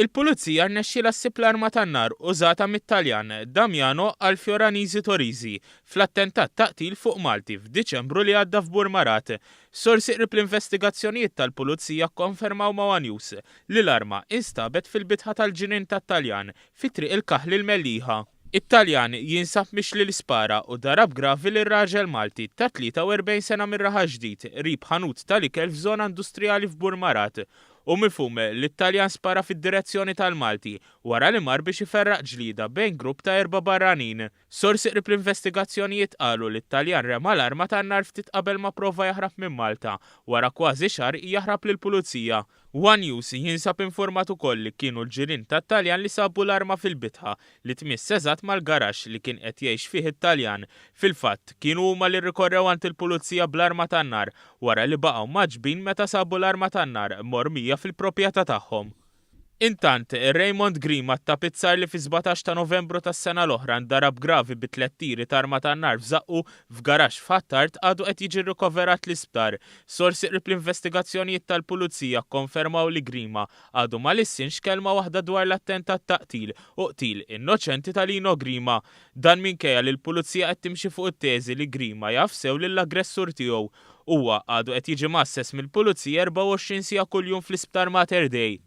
Il-pulizija rnexxiela ssib l-arma tan-nar użata mit-Taljan Damiano Alfioranisi Torisi fl-attentat ta' qtil fuq Malti f'Diċembru li għadda f'Burmarat. Sorsi qrib l-investigazzjonijiet tal-pulizija kkonfermaw ma' News li l-arma instabet fil-bitħa tal-ġinien tat-Taljan fi-triq il-Kaħli l-Mellieħa. It-Taljan jinsab mixli l-ispara u darab gravi lir-raġel Malti ta' 43 sena mir-Raħa Ġdid rib ħanut tal-ikel f'żona industrijali f'Burmarat. U mifhum li t-Taljan spara fid-direzzjoni tal-Malti wara li mar biex iferraq ġlida bejn grupp ta' 4 barranin. Sorsi qrib l-investigazzjonijiet qalu li t-Taljan rema l-arma tan-nar ftit qabel ma prova jaħrab minn Malta wara kważi xahar jaħrab lill-pulizija. One News jinsab informat ukoll li kienu l-ġirien tat-Taljan li sabu l-arma fil-bitħa li tmiss eżatt mal-garaxx li kien qed jgħix fih it-Taljan. Fil-fatt kienu huma li rrikorrew għand il-pulizija bl-arma tan-nar wara li baqgħu maġbin meta sabu l-arma tan-nar mormija fil-proprjetà tagħhom. Intant, Raymond Grima tapizzar li fi 17 ta' Novembru tas-sena l-oħra ndarab gravi bi 3 tiri ta' arma tan-nar f'żaqqu f'garaxx f'Ħattart għadu qed jiġi rikoverat l-isptar. Sorsi qrib l-investigazzjonijiet tal-pulizija kkonfermaw li Grima għadu ma lissinx kelma waħda dwar l-attentat ta' qtil u qtil innoċenti ta' Lino Grima. Dan minkejja li l-pulizija qed timxi fuq it-teżi li Grima jaf sew lill-aggressur tiegħu. Huwa għadu qed jiġi massess mill-pulizija 24 siegħa kuljum fl-isptar Mater Dei.